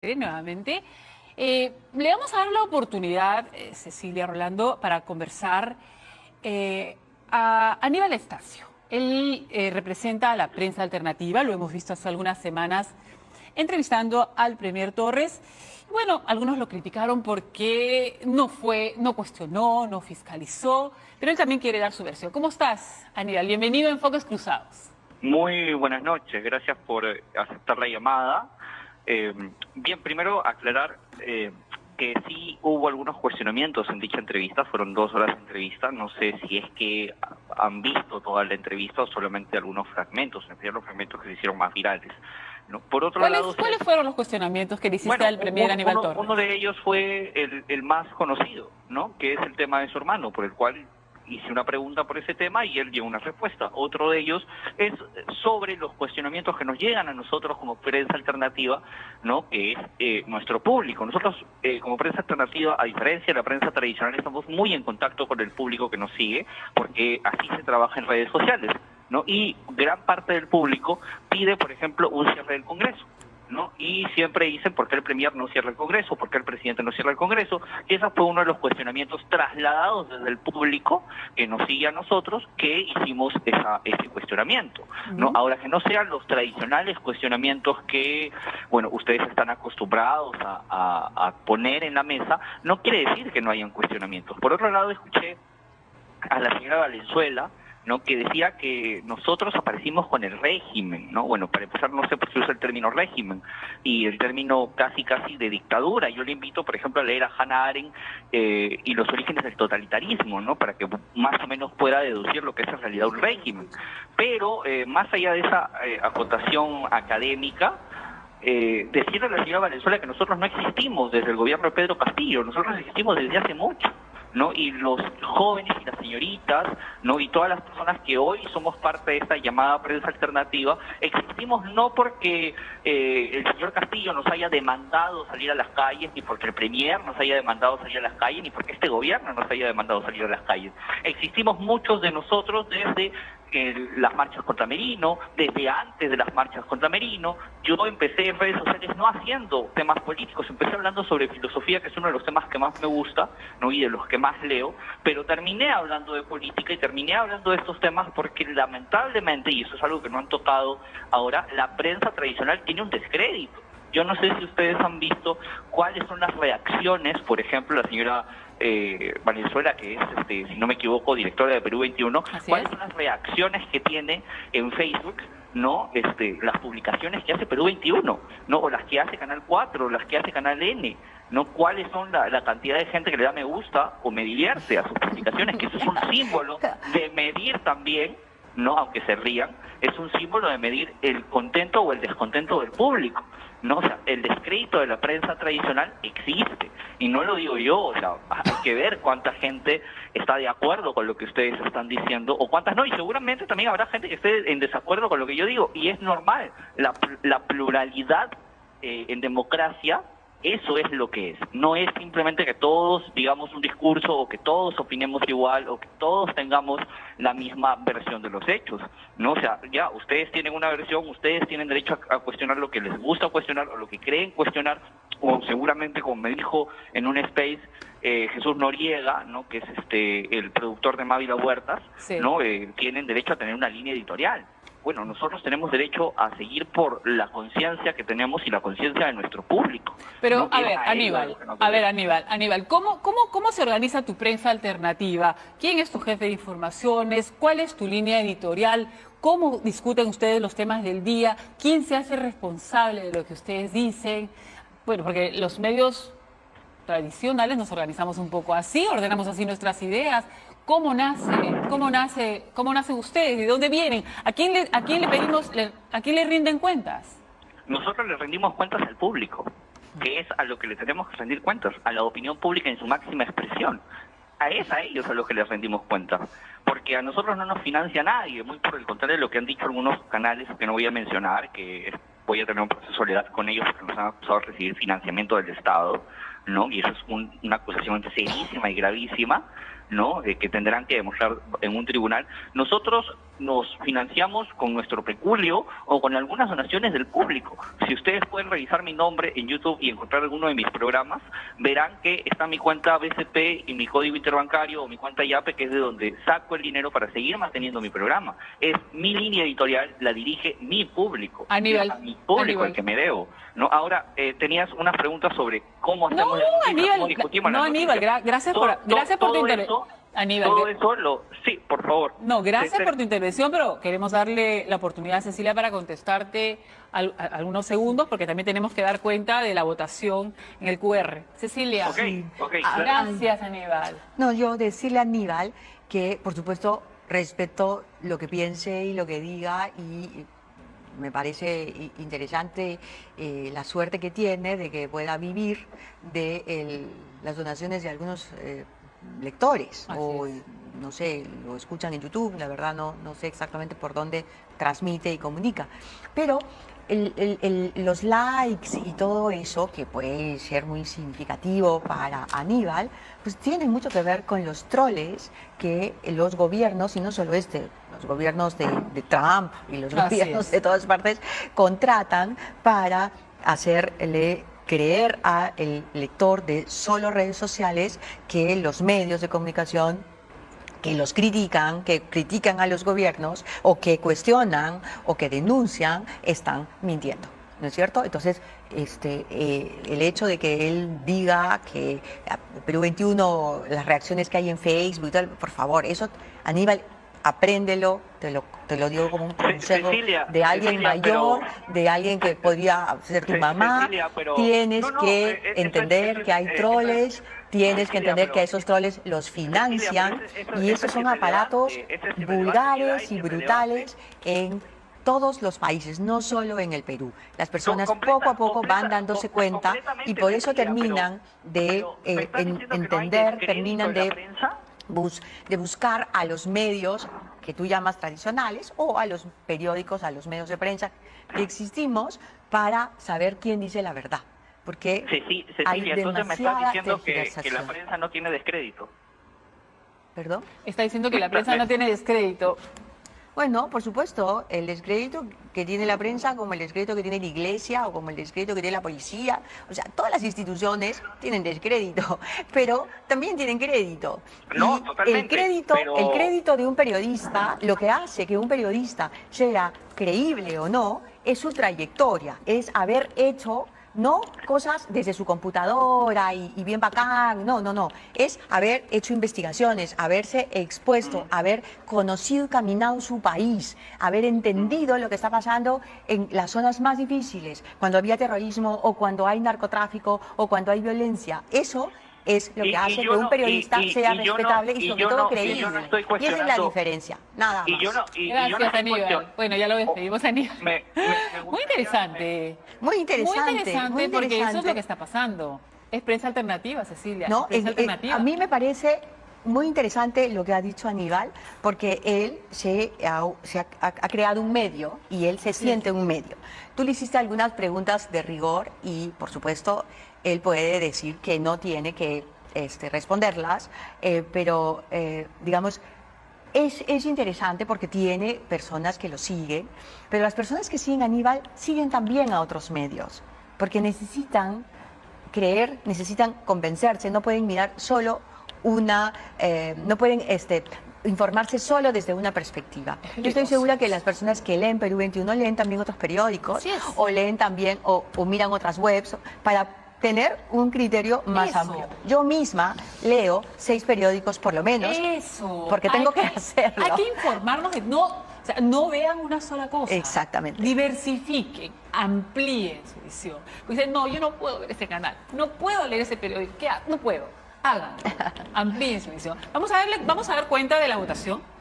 Nuevamente. Le vamos a dar la oportunidad, Cecilia Rolando, para conversar a Aníbal Estacio. Él representa a la prensa alternativa, lo hemos visto hace algunas semanas entrevistando al Premier Torres. Bueno, algunos lo criticaron porque no cuestionó, no fiscalizó, pero él también quiere dar su versión. ¿Cómo estás, Aníbal? Bienvenido a Enfoques Cruzados. Muy buenas noches, gracias por aceptar la llamada. Bien, primero aclarar que sí hubo algunos cuestionamientos en dicha entrevista, fueron 2 horas de entrevista, no sé si es que han visto toda la entrevista o solamente algunos fragmentos, en especial los fragmentos que se hicieron más virales, ¿no? Por otro lado, ¿Cuáles fueron los cuestionamientos que le hiciste al Premier Aníbal Torres? Uno de ellos fue el más conocido, ¿no? Que es el tema de su hermano, por el cual hice una pregunta por ese tema y él dio una respuesta. Otro de ellos es sobre los cuestionamientos que nos llegan a nosotros como prensa alternativa, ¿no? Que es nuestro público. Nosotros como prensa alternativa, a diferencia de la prensa tradicional, estamos muy en contacto con el público que nos sigue, porque así se trabaja en redes sociales, ¿no? Y gran parte del público pide, por ejemplo, un cierre del Congreso, ¿no? Y siempre dicen por qué el Premier no cierra el Congreso, por qué el presidente no cierra el Congreso, y ese fue uno de los cuestionamientos trasladados desde el público que nos sigue a nosotros, que hicimos ese cuestionamiento, ¿no? Ahora, que no sean los tradicionales cuestionamientos que, bueno, ustedes están acostumbrados a poner en la mesa, no quiere decir que no hayan cuestionamientos. Por otro lado, escuché a la señora Valenzuela, ¿no? Que decía que nosotros aparecimos con el régimen, ¿no? Bueno, para empezar, no sé por qué usa el término régimen y el término casi de dictadura. Yo le invito, por ejemplo, a leer a Hannah Arendt y los orígenes del totalitarismo, ¿no? Para que más o menos pueda deducir lo que es en realidad un régimen. Pero más allá de esa acotación académica, decirle a la señora Valenzuela que nosotros no existimos desde el gobierno de Pedro Castillo, nosotros existimos desde hace mucho, ¿no? Y los jóvenes y las señoritas, ¿no? Y todas las personas que hoy somos parte de esta llamada prensa alternativa, existimos no porque el señor Castillo nos haya demandado salir a las calles, ni porque el Premier nos haya demandado salir a las calles, ni porque este gobierno nos haya demandado salir a las calles. Existimos muchos de nosotros desde las marchas contra Merino, desde antes de las marchas contra Merino. Yo empecé en redes sociales no haciendo temas políticos, empecé hablando sobre filosofía, que es uno de los temas que más me gusta, ¿no? Y de los que más leo, pero terminé hablando de política y terminé hablando de estos temas porque lamentablemente, y eso es algo que no han tocado ahora, la prensa tradicional tiene un descrédito. Yo no sé si ustedes han visto cuáles son las reacciones, por ejemplo, la señora Valenzuela, que es, si no me equivoco, directora de Perú 21, cuáles son las reacciones que tiene en Facebook, ¿no? Las publicaciones que hace Perú 21, ¿no? O las que hace Canal 4, o las que hace Canal N, ¿no? ¿Cuáles son la cantidad de gente que le da me gusta o me divierte a sus publicaciones? Que eso es un símbolo de medir también, ¿no? Aunque se rían, es un símbolo de medir el contento o el descontento del público, ¿no? O sea, el descrédito de la prensa tradicional existe, y no lo digo yo, o sea, hay que ver cuánta gente está de acuerdo con lo que ustedes están diciendo, o cuántas no, y seguramente también habrá gente que esté en desacuerdo con lo que yo digo, y es normal, la pluralidad en democracia. Eso es lo que es, no es simplemente que todos digamos un discurso o que todos opinemos igual o que todos tengamos la misma versión de los hechos, ¿no? O sea, ya, ustedes tienen una versión, ustedes tienen derecho a cuestionar lo que les gusta cuestionar o lo que creen cuestionar, o seguramente, como me dijo en un space Jesús Noriega, ¿no? Que es el productor de Mávila Huertas, sí, ¿no? Tienen derecho a tener una línea editorial. Bueno, nosotros tenemos derecho a seguir por la conciencia que tenemos y la conciencia de nuestro público. Pero, ¿no? a ver, Aníbal, ¿cómo se organiza tu prensa alternativa? ¿Quién es tu jefe de informaciones? ¿Cuál es tu línea editorial? ¿Cómo discuten ustedes los temas del día? ¿Quién se hace responsable de lo que ustedes dicen? Bueno, porque los medios tradicionales nos organizamos un poco así, ordenamos así nuestras ideas. ¿Cómo nacen ustedes? ¿De dónde vienen? ¿A quién le pedimos, a quién le rinden cuentas? Nosotros le rendimos cuentas al público, que es a lo que le tenemos que rendir cuentas, a la opinión pública en su máxima expresión. A ellos a los que les rendimos cuentas, porque a nosotros no nos financia nadie, muy por el contrario de lo que han dicho algunos canales que no voy a mencionar, que voy a tener un proceso legal con ellos porque nos han acusado de recibir financiamiento del Estado, ¿no? Y eso es una acusación serísima y gravísima, ¿no? Que tendrán que demostrar en un tribunal. Nosotros nos financiamos con nuestro peculio o con algunas donaciones del público. Si ustedes pueden revisar mi nombre en YouTube y encontrar alguno de mis programas, verán que está mi cuenta BCP y mi código interbancario o mi cuenta YAPE, que es de donde saco el dinero para seguir manteniendo mi programa. Es mi línea editorial, la dirige mi público. Aníbal, Es a mi público Aníbal. el que me debo, ¿no? Ahora, tenías unas preguntas sobre cómo hacemos No, Aníbal, discutimos no, la Aníbal, noticia. gracias por tu intervención. Aníbal, Todo eso sí, por favor. no, gracias por tu intervención, pero queremos darle la oportunidad a Cecilia para contestarte algunos segundos, porque también tenemos que dar cuenta de la votación en el QR. Cecilia. Ok, Gracias, Aníbal. No, yo decirle a Aníbal que, por supuesto, respeto lo que piense y lo que diga y me parece interesante la suerte que tiene de que pueda vivir de las donaciones de algunos lectores o no sé, lo escuchan en YouTube, la verdad no sé exactamente por dónde transmite y comunica, pero los likes y todo eso, que puede ser muy significativo para Aníbal, pues tiene mucho que ver con los troles que los gobiernos, y no solo los gobiernos de Trump y los gobiernos de todas partes, contratan para hacerle creer al lector de solo redes sociales que los medios de comunicación que los critican, que critican a los gobiernos o que cuestionan o que denuncian, están mintiendo, ¿no es cierto? Entonces, el hecho de que él diga que Perú 21, las reacciones que hay en Facebook y tal, por favor, eso, Aníbal, apréndelo, te lo digo como un consejo de alguien mayor, de alguien que podría ser tu mamá. Tienes que entender que hay troles, tienes que entender que esos troles los financian y esos son aparatos vulgares y brutales en todos los países, no solo en el Perú. Las personas poco a poco van dándose cuenta y por eso terminan de entender, terminan de buscar a los medios que tú llamas tradicionales o a los periódicos, a los medios de prensa que existimos para saber quién dice la verdad. Porque Cecilia, entonces me estás diciendo que la prensa no tiene descrédito. ¿Perdón? Está diciendo que la prensa no tiene descrédito. Bueno, por supuesto, el descrédito que tiene la prensa, como el descrédito que tiene la iglesia o como el descrédito que tiene la policía, o sea, todas las instituciones tienen descrédito, pero también tienen crédito. No, y totalmente. El crédito de un periodista, lo que hace que un periodista sea creíble o no, es su trayectoria, es haber hecho no cosas desde su computadora y bien bacán, no, es haber hecho investigaciones, haberse expuesto, haber conocido y caminado su país, haber entendido lo que está pasando en las zonas más difíciles, cuando había terrorismo o cuando hay narcotráfico o cuando hay violencia. Eso es lo que hace que un periodista sea respetable y sobre todo creíble. Y esa es la diferencia, nada más. Gracias, Aníbal. Bueno, ya lo despedimos, Aníbal. Muy interesante. Muy interesante, porque eso es lo que está pasando. Es prensa alternativa, Cecilia. No, prensa alternativa. a mí me parece muy interesante lo que ha dicho Aníbal, porque él ha creado un medio y él se siente un medio. Tú le hiciste algunas preguntas de rigor y, por supuesto, él puede decir que no tiene que responderlas, pero, digamos, es interesante porque tiene personas que lo siguen, pero las personas que siguen a Aníbal siguen también a otros medios, porque necesitan creer, necesitan convencerse, no pueden mirar solo no pueden informarse solo desde una perspectiva. Yo estoy segura que las personas que leen Perú 21 leen también otros periódicos o leen también o miran otras webs para tener un criterio más amplio. Yo misma leo 6 periódicos por lo menos. Porque tengo que hacerlo. Hay que informarnos no vean una sola cosa. Exactamente. Diversifiquen, amplíen su visión. Dicen, no, yo no puedo ver ese canal, no puedo leer ese periódico, ¿qué hago? No puedo. Háganlo, amplíen su visión. Vamos a dar cuenta de la votación.